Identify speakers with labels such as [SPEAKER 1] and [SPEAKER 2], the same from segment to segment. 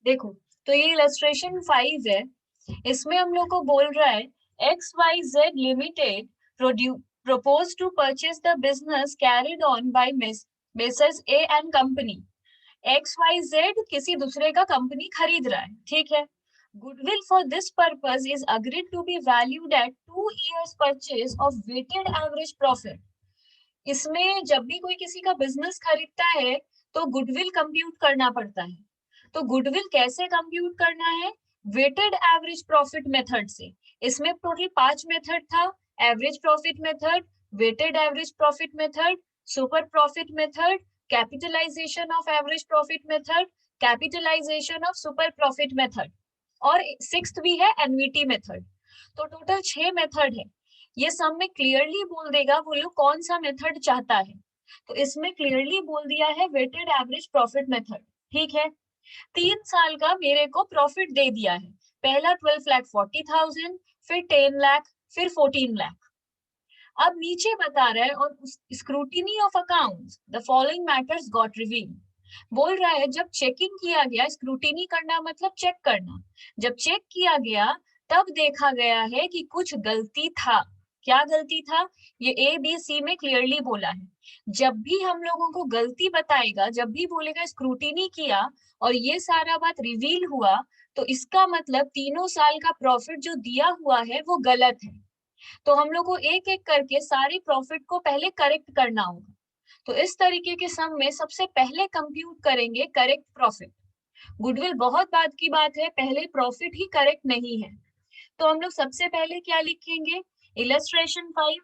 [SPEAKER 1] देखो, तो ये इलस्ट्रेशन 5 है। इसमें हम लोग को बोल रहा है X Y Z limited propose to purchase the business carried on by Messrs A and Company। X Y Z किसी दूसरे का कंपनी खरीद रहा है, ठीक है। Goodwill for this purpose is agreed to be valued at 2 years purchase of weighted average profit. इसमें जब भी कोई किसी का बिजनेस खरीदता है तो गुडविल कंप्यूट करना पड़ता है। तो गुडविल कैसे कंप्यूट करना है? वेटेड एवरेज प्रॉफिट मेथड से। इसमें टोटल 5 मेथड था। Average profit method, weighted average profit method, super profit method, capitalisation of average profit method, capitalisation of super profit method, और सिक्स्थ भी है एनवीटी मेथड। तो टोटल 6 मेथड है। ये सब में क्लियरली बोल देगा वो लोग कौन सा मेथड चाहता है। तो इसमें क्लियरली बोल दिया है वेटेड एवरेज प्रॉफिट मेथड, ठीक है। 3 साल का मेरे को प्रॉफिट दे दिया है। पहला 12,40,000, फिर 10 लाख, फिर 14 लाख। अब नीचे बता रहा है और scrutiny of accounts the following matters got reveal. बोल रहा है जब चेकिंग किया गया, स्क्रूटिनी करना मतलब चेक करना, जब चेक किया गया तब देखा गया है कि कुछ गलती था। क्या गलती था? ये ए बी सी में क्लियरली बोला है। जब भी हम लोगों को गलती बताएगा, जब भी बोलेगा स्क्रूटिनी किया और ये सारा बात रिवील हुआ, तो इसका मतलब 3 साल का प्रॉफिट जो दिया हुआ है वो गलत है। तो हम लोग को एक एक करके सारे प्रॉफिट को पहले करेक्ट करना होगा। तो इस तरीके के सम में सबसे पहले कंप्यूट करेंगे करेक्ट प्रॉफिट। गुडविल बहुत बात की बात है, पहले प्रॉफिट ही करेक्ट नहीं है। तो हम लोग सबसे पहले क्या लिखेंगे? इलस्ट्रेशन 5।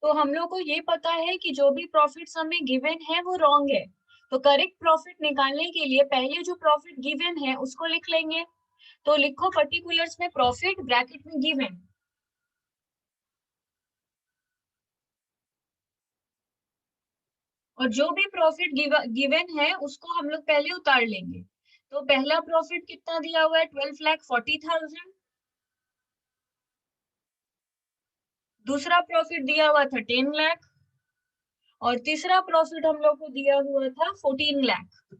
[SPEAKER 1] तो हम लोग को ये पता है कि जो भी प्रॉफिट हमें गिवन है वो रॉन्ग है। तो करेक्ट प्रॉफिट निकालने के लिए पहले जो प्रॉफिट गिवन है उसको लिख लेंगे। तो लिखो पर्टिकुलर्स में प्रॉफिट, ब्रैकेट में गिवन, और जो भी प्रॉफिट गिवन है उसको हम लोग पहले उतार लेंगे। तो पहला प्रॉफिट कितना दिया हुआ है? 12,40,000। दूसरा प्रॉफिट दिया हुआ था 10 लाख, और तीसरा प्रॉफिट हम लोग को दिया हुआ था 14 लाख।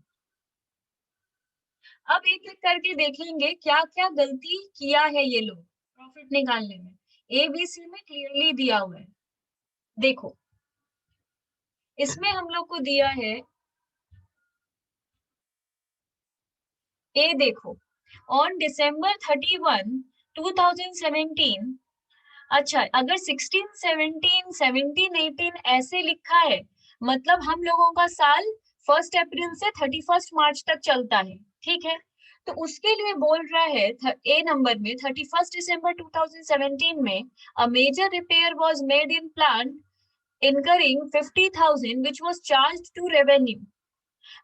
[SPEAKER 1] अब एक एक करके देखेंगे क्या क्या गलती किया है ये लोग प्रॉफिट निकालने में। ए बी सी में क्लियरली दिया हुआ है। देखो, इसमें हम लोग को दिया है ए, देखो, ऑन December 31, 2017। अच्छा, अगर 16, 17, 17, 18 ऐसे लिखा है मतलब हम लोगों का साल 1 अप्रैल से 31 मार्च तक चलता है, ठीक है। तो उसके लिए बोल रहा है ए नंबर में 31 दिसंबर 2017 में a major repair was made in plant incurring 50,000 which was charged to revenue.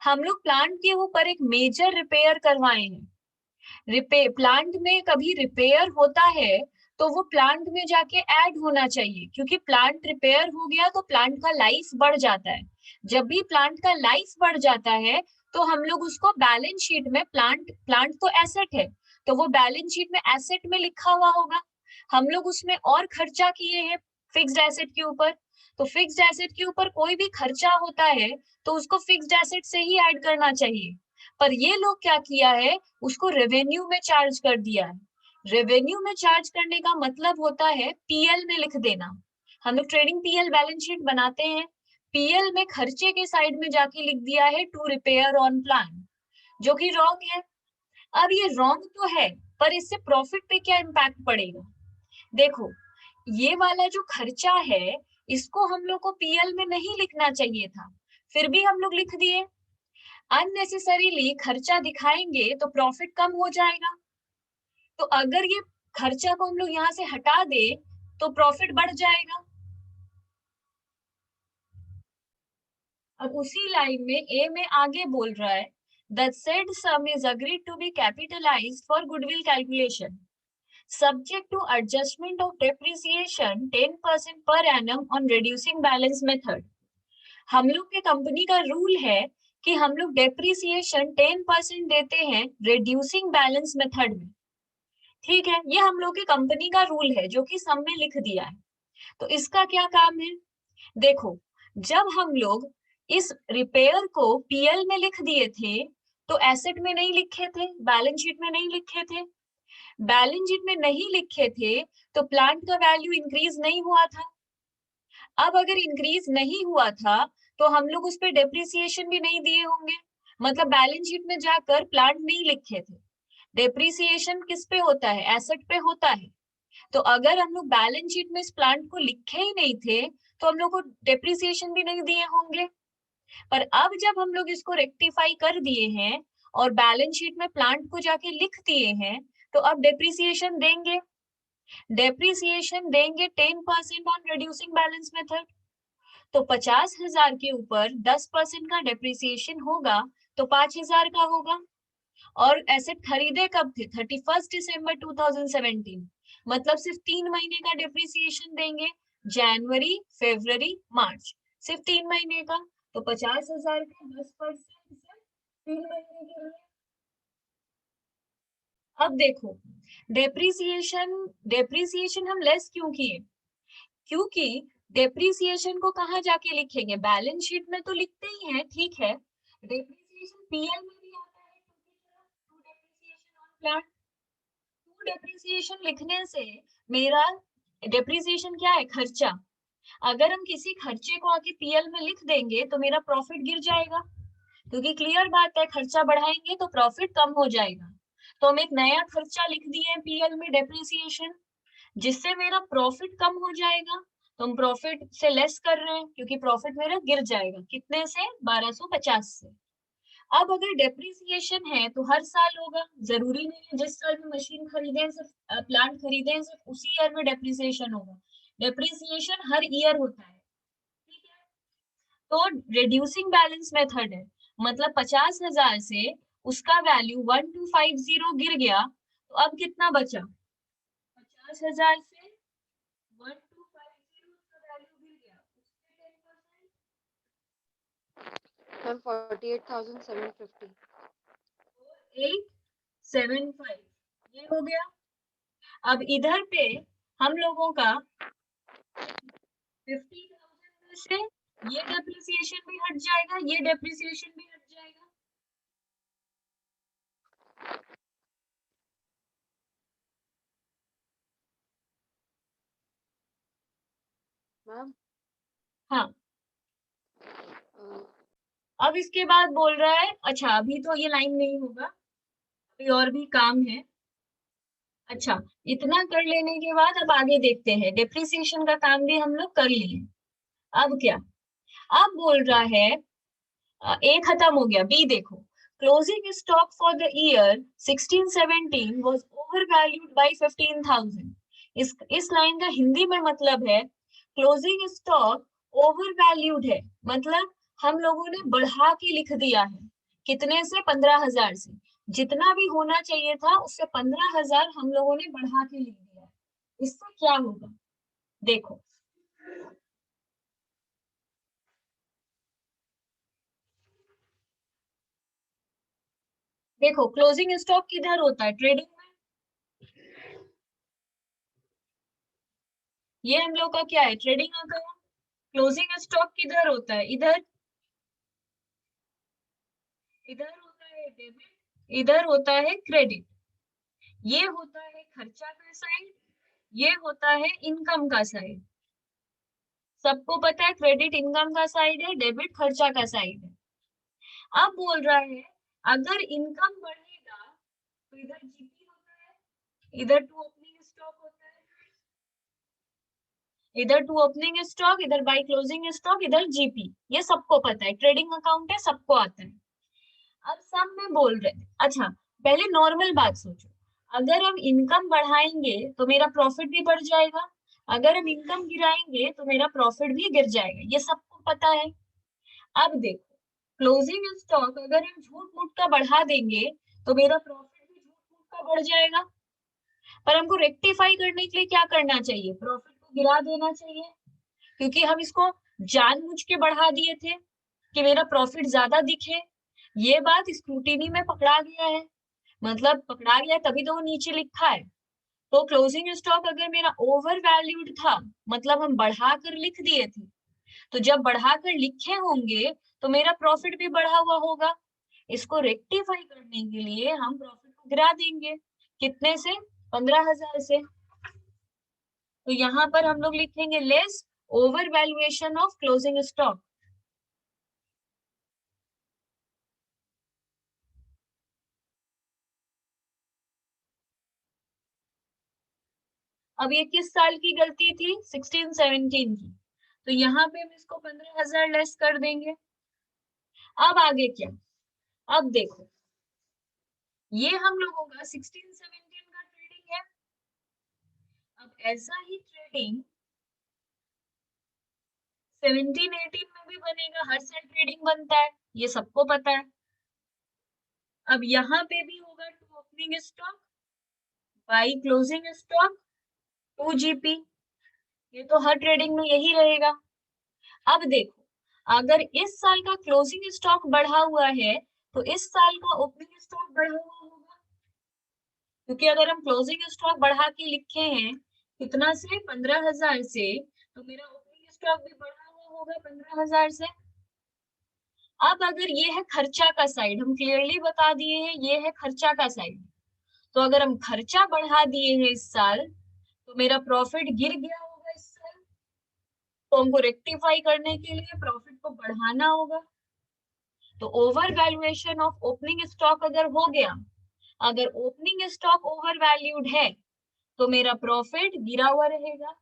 [SPEAKER 1] हम लोग प्लांट के ऊपर एक मेजर रिपेयर करवाए हैं। रिपेयर, प्लांट में कभी रिपेयर होता है तो वो प्लांट में जाके ऐड होना चाहिए, क्योंकि प्लांट रिपेयर हो गया तो प्लांट का लाइफ बढ़ जाता है। जब भी प्लांट का लाइफ बढ़ जाता है तो हम लोग उसको बैलेंस शीट में, प्लांट प्लांट तो एसेट है, तो वो बैलेंस शीट में एसेट में लिखा हुआ होगा। हम लोग उसमें और खर्चा किए हैं फिक्स्ड एसेट के ऊपर। तो फिक्स्ड एसेट के ऊपर कोई भी खर्चा होता है तो उसको फिक्स्ड एसेट से ही ऐड करना चाहिए। पर ये लोग क्या किया है, उसको रेवेन्यू में चार्ज कर दिया है। रेवेन्यू में चार्ज करने का मतलब होता है पीएल में लिख देना। हम लोग ट्रेडिंग पीएल बैलेंस शीट बनाते हैं, पीएल में खर्चे के साइड में जाके लिख दिया है टू रिपेयर ऑन प्लान, जो कि रॉन्ग है। अब ये रॉन्ग तो है, पर इससे प्रॉफिट पे क्या इम्पैक्ट पड़ेगा? देखो, ये वाला जो खर्चा है इसको हम लोग को पीएल में नहीं लिखना चाहिए था, फिर भी हम लोग लिख दिए। अननेसेसरीली खर्चा दिखाएंगे तो प्रॉफिट कम हो जाएगा। तो अगर ये खर्चा को हम लोग यहाँ से हटा दे तो प्रॉफिट बढ़ जाएगा। अब उसी लाइन में ए में आगे बोल रहा है the said sum is agreed to be capitalised for goodwill calculation subject to adjustment of depreciation 10% per annum on reducing balance method। हम लोग के कंपनी का रूल है कि हम लोग डेप्रिसिएशन 10% देते हैं रिड्यूसिंग बैलेंस मेथड में। ठीक है, ये हम लोग के कंपनी का रूल है जो कि सब में लिख दिया है। तो इसका क्या काम है, देखो, जब हम लोग इस रिपेयर को पीएल में लिख दिए थे तो एसेट में नहीं लिखे थे, बैलेंस शीट में नहीं लिखे थे। बैलेंस शीट में नहीं लिखे थे तो प्लांट का वैल्यू इंक्रीज नहीं हुआ था। अब अगर इंक्रीज नहीं हुआ था तो हम लोग उस पर डेप्रिसिएशन भी नहीं दिए होंगे, मतलब बैलेंस शीट में जाकर प्लांट नहीं लिखे थे। डेप्रिसिएशन किस पे होता है, एसेट पे होता है। तो अगर हम लोग बैलेंस शीट में इस प्लांट को लिखे ही नहीं थे तो हम लोग को डेप्रिसिएशन भी नहीं दिए होंगे। पर अब जब हम लोग इसको रेक्टिफाई कर दिए हैं और बैलेंस शीट में प्लांट को जाके लिख दिए हैं तो अब डेप्रिसिएशन देंगे। डेप्रिसिएशन देंगे 10% ऑन रिड्यूसिंग बैलेंस मेथड। तो 50,000 के ऊपर 10% का डेप्रिसिएशन होगा तो 5,000 का होगा। और एसेट खरीदे कब थे, 31 दिसंबर 2017, मतलब सिर्फ 3 महीने का डेप्रिसिएशन देंगे, जनवरी फरवरी मार्च, सिर्फ 3 महीने का। तो 50,000 का 10% से 3 महीने के लिए। अब देखो, डेप्रिसिएशन डेप्रिसिएशन हम लेस क्यों किए, क्योंकि डेप्रिसिएशन को कहाँ जाके लिखेंगे, बैलेंस शीट में तो लिखते ही हैं, ठीक है, डेप्रिसिएशन पीएल में भी आता है to depreciation on plant. To depreciation लिखने से मेरा डेप्रिसिएशन क्या है, खर्चा। अगर हम किसी खर्चे को आके पीएल में लिख देंगे तो मेरा प्रॉफिट गिर जाएगा, क्योंकि क्लियर बात है खर्चा बढ़ाएंगे तो प्रॉफिट कम हो जाएगा। तो हम एक नया खर्चा लिख दिए हैं पीएल में, डेप्रिसिएशन, जिससे मेरा प्रॉफिट कम हो जाएगा। तो हम प्रॉफिट से लेस कर रहे हैं क्योंकि प्रॉफिट मेरा गिर जाएगा, कितने से, 1250 से। अब अगर डेप्रिसिएशन है तो हर साल होगा, जरूरी नहीं है जिस साल में मशीन खरीदे सिर्फ प्लांट खरीदे सिर्फ उसी ईयर में डेप्रिसिएशन होगा। डेप्रिसिएशन हर ईयर होता है, ठीक है। तो रिड्यूसिंग बैलेंस मेथड है, मतलब 50,000 से उसका वैल्यू 1250 गिर गया तो अब कितना बचा, 50,000 से 1250 का वैल्यू गिर गया, उससे 10%
[SPEAKER 2] मैम 48,750।
[SPEAKER 1] 875 ये हो गया। अब इधर पे हम लोगों का 50,000 में से ये डेप्रिसिएशन भी हट जाएगा, ये डेप्रिसिएशन भी हट जाएगा।
[SPEAKER 2] मैम
[SPEAKER 1] हाँ, अब इसके बाद बोल रहा है, अच्छा अभी तो ये लाइन नहीं होगा, अभी और भी काम है। अच्छा, इतना कर लेने के बाद अब आगे देखते हैं, डेप्रिसिएशन का काम भी हम लोग कर लिए। अब क्या, अब बोल रहा है ए खत्म हो गया, बी देखो, closing stock for the year 16-17 was overvalued by 15,000। इस लाइन का हिंदी में मतलब है क्लोजिंग स्टॉक ओवरवैल्यूड है, मतलब हम लोगों ने बढ़ा के लिख दिया है, कितने से, 15,000 से। जितना भी होना चाहिए था उससे 15,000 हम लोगों ने बढ़ा के लिख दिया है। इससे क्या होगा, देखो, देखो क्लोजिंग स्टॉक किधर होता है, ट्रेडिंग में। ये हम लोग का क्या है, ट्रेडिंग अकाउंट। क्लोजिंग स्टॉक किधर होता है, इधर, इधर होता है डेबिट, इधर होता है क्रेडिट। ये होता है खर्चा का साइड, ये होता है इनकम का साइड। सबको पता है क्रेडिट इनकम का साइड है, डेबिट खर्चा का साइड है। अब बोल रहा है अगर इनकम बढ़ेगा तो इधर जीपी होता है, इधर टू ओपनिंग स्टॉक होता है, इधर टू ओपनिंग स्टॉक, इधर बाय क्लोजिंग स्टॉक, इधर जीपी। ये सबको पता है, ट्रेडिंग अकाउंट है, सबको आता है। अब सब में बोल रहे हैं, अच्छा पहले नॉर्मल बात सोचो, अगर हम इनकम बढ़ाएंगे तो मेरा प्रॉफिट भी बढ़ जाएगा, अगर हम इनकम गिराएंगे तो मेरा प्रॉफिट भी गिर जाएगा, ये सबको पता है। अब देखो, क्लोजिंग स्टॉक अगर हम झूठ मूठ का बढ़ा देंगे तो मेरा प्रॉफिट भी झूठ मूठ का बढ़ जाएगा। पर हमको रेक्टिफाई करने के लिए क्या करना चाहिए, प्रॉफिट को गिरा देना चाहिए, क्योंकि हम इसको जानबूझ के बढ़ा दिए थे कि मेरा प्रॉफिट ज्यादा दिखे, ये बात स्क्रूटिनी में पकड़ा गया है, मतलब पकड़ा गया है, तभी तो वो नीचे लिखा है। तो क्लोजिंग स्टॉक अगर मेरा ओवर वैल्यूड था, मतलब हम बढ़ाकर लिख दिए थे, तो जब बढ़ाकर लिखे होंगे तो मेरा प्रॉफिट भी बढ़ा हुआ होगा। इसको रेक्टिफाई करने के लिए हम प्रॉफिट को गिरा देंगे, कितने से, 15,000 से। तो यहाँ पर हम लोग लिखेंगे less over valuation of closing stock. अब ये किस साल की गलती थी, 16-17 की, तो यहाँ पे हम इसको 15,000 लेस कर देंगे। अब आगे क्या, अब देखो, ये हम लोगों का 16-17 का ट्रेडिंग है। अब ऐसा ही ट्रेडिंग 17-18 में भी बनेगा, हर साल ट्रेडिंग बनता है, ये सबको पता है। अब यहाँ पे भी होगा to opening stock by closing stock 2 GP, ये तो हर ट्रेडिंग में यही रहेगा। अब देखो, अगर इस साल का क्लोजिंग स्टॉक बढ़ा हुआ है तो इस साल का ओपनिंग स्टॉक बढ़ा हुआ होगा, क्योंकि अगर हम क्लोजिंग स्टॉक बढ़ा के लिखे हैं कितना से, 15,000 से, तो मेरा ओपनिंग स्टॉक भी बढ़ा हुआ होगा 15,000 से। अब अगर ये है खर्चा का साइड, हम क्लियरली बता दिए हैं ये है खर्चा का साइड, तो अगर हम खर्चा बढ़ा दिए हैं इस साल तो मेरा प्रॉफिट गिर गया होगा इस साल, तो हमको रेक्टिफाई करने के लिए प्रॉफिट को बढ़ाना होगा। तो over valuation of opening stock अगर हो गया, अगर ओपनिंग स्टॉक ओवर वैल्यूड है तो मेरा प्रॉफिट गिरा हुआ रहेगा,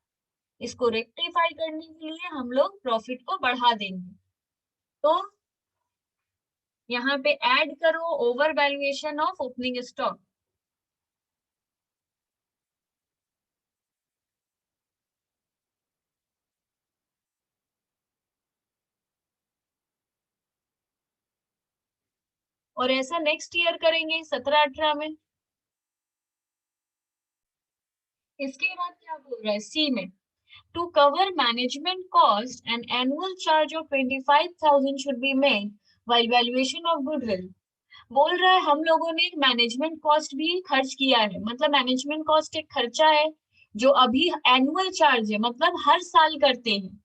[SPEAKER 1] इसको रेक्टिफाई करने के लिए हम लोग प्रॉफिट को बढ़ा देंगे। तो यहाँ पे ऐड करो over valuation of opening stock. और ऐसा नेक्स्ट ईयर करेंगे 17-18 में। इसके बाद क्या बोल रहा है सी में, to cover management cost and annual charge of 25,000 should be made while valuation of goodwill. बोल रहा है हम लोगों ने एक मैनेजमेंट कॉस्ट भी खर्च किया है, मतलब मैनेजमेंट कॉस्ट एक खर्चा है जो अभी एनुअल चार्ज है, मतलब हर साल करते हैं।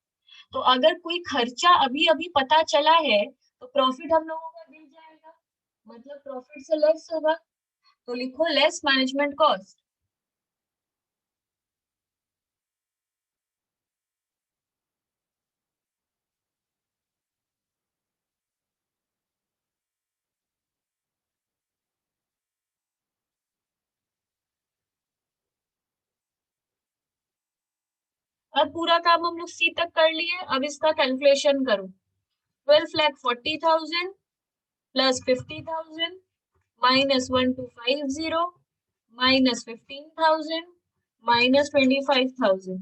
[SPEAKER 1] तो अगर कोई खर्चा अभी अभी पता चला है तो प्रॉफिट हम लोगों का गिर जाएगा, मतलब प्रॉफिट से लेस होगा, तो लिखो लेस मैनेजमेंट कॉस्ट। अब पूरा काम हम लोग सी तक कर लिए, अब इसका कैलकुलेशन करो। 12,40,000 प्लस 50,000 माइनस 1250 माइनस 15,000 माइनस 25,000,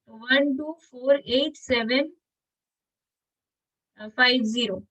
[SPEAKER 1] 1248,750।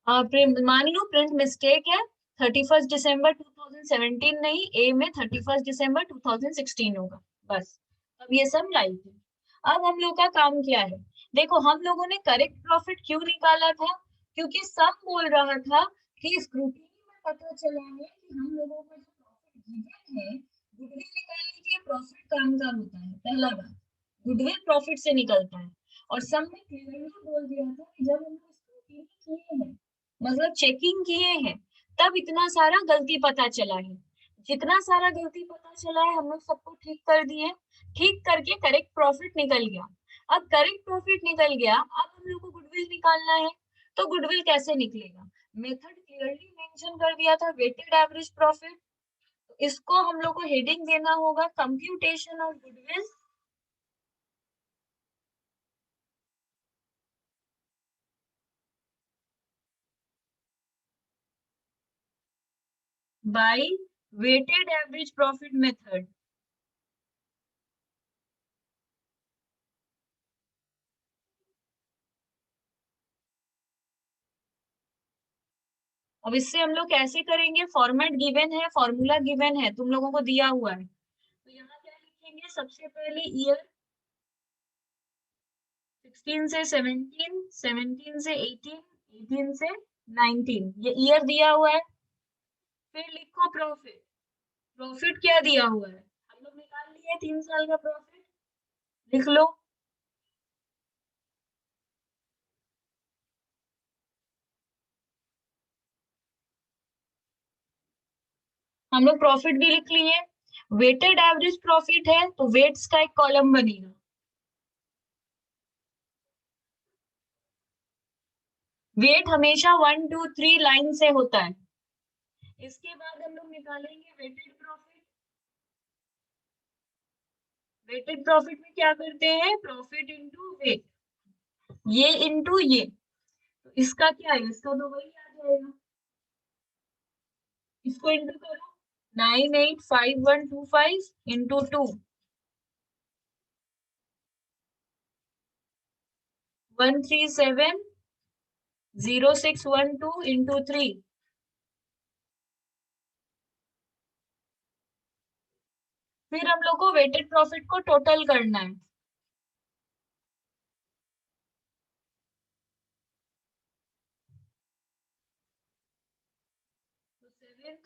[SPEAKER 1] मान लो प्रिंट मिस्टेक है, 31 दिसंबर 2017 नहीं, ए में 31 दिसंबर 2016 होगा, बस। अब ये सब राइट है। अब हम लोग का काम क्या है, देखो हम लोगों ने करेक्ट प्रॉफिट क्यों निकाला था, क्योंकि सब बोल रहा था कि स्क्रूटिनी में पता चला है कि हम लोगों का जो प्रॉफिट गिवन है, गुडविल निकालने के लिए प्रॉफिट काम का होता है, पहला बात, गुडविल प्रॉफिट से निकलता है। और सब ने क्लियरली बोल दिया था कि जब हम लोग स्क्रूटिनी किए हैं, मतलब चेकिंग किए हैं, तब इतना सारा गलती पता चला है। जितना सारा गलती पता चला है हम लोग सबको ठीक कर दिए, ठीक करके करेक्ट प्रॉफिट निकल गया। अब करेक्ट प्रॉफिट निकल गया, अब हम लोग को गुडविल निकालना है। तो गुडविल कैसे निकलेगा, मेथड क्लियरली मेंशन कर दिया था, वेटेड एवरेज प्रॉफिट। इसको हम लोग को हेडिंग देना होगा computation of goodwill by weighted average profit method. अब इससे हम लोग कैसे करेंगे, फॉर्मेट गिवन है, फॉर्मूला गिवन है, तुम लोगों को दिया हुआ है। तो यहाँ क्या लिखेंगे, सबसे पहले ईयर 16 से 17, 17 से 18, 18 से 19, ये ईयर दिया हुआ है। फिर लिखो प्रॉफिट, प्रॉफिट क्या दिया हुआ है, हम लोग निकाल लिए 3 साल का प्रॉफिट, लिख लो। हम लोग प्रॉफिट भी लिख लिए। वेटेड एवरेज प्रॉफिट है तो वेट्स का एक कॉलम बनेगा। वेट हमेशा 1 2 3 लाइन से होता है। इसके बाद हम लोग निकालेंगे वेटेड प्रॉफिट। वेटेड प्रॉफिट में क्या करते हैं, प्रॉफिट इंटू वेट, ये इंटू ये, तो इसका क्या है, इसका तो वही आ जाएगा। इसको इंटू करो, 985125 इंटू 2, 1370612 इंटू 3, फिर हम लोग को वेटेड प्रॉफिट को टोटल करना है।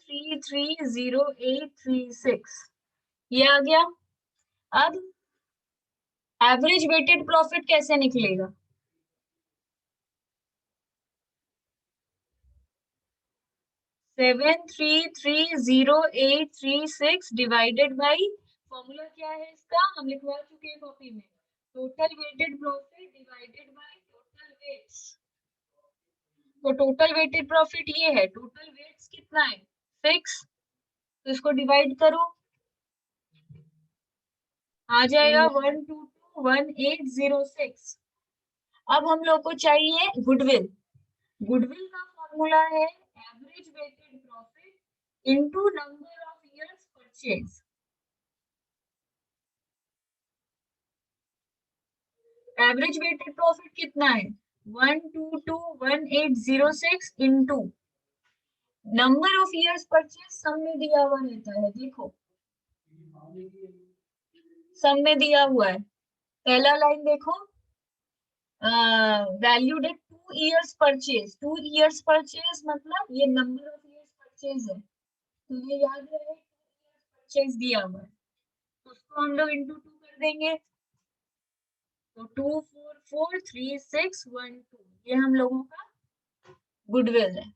[SPEAKER 1] 7330,836 ये आ गया। अब एवरेज वेटेड प्रॉफिट कैसे निकलेगा, 7330,836 डिवाइडेड बाई, फॉर्मूला क्या है इसका, हम लिखवा चुके हैं कॉपी में, total weighted profit divided by total weights. तो टोटल वेटेड प्रॉफिट ये है, टोटल वेट्स कितना है 6, तो इसको डिवाइड करो, आ जाएगा 1221806। अब हम लोग को चाहिए गुडविल। गुडविल का फॉर्मूला है average weighted profit into number of years purchase. Average weighted profit कितना है, 1221806 into number of years purchase, sum में दिया हुआ रहता है, देखो सम में दिया हुआ है। पहला लाइन देखो, वैल्यूड है 2 इयर्स परचेज, 2 इयर्स परचेज मतलब ये नंबर ऑफ इयर्स परचेज है, तो ये याद रहे 2 इयर्स परचेज दिया हुआ है, तो उसको हम लोग इंटू 2 कर देंगे, तो 244361 2 ये हम लोगों का गुडविल है।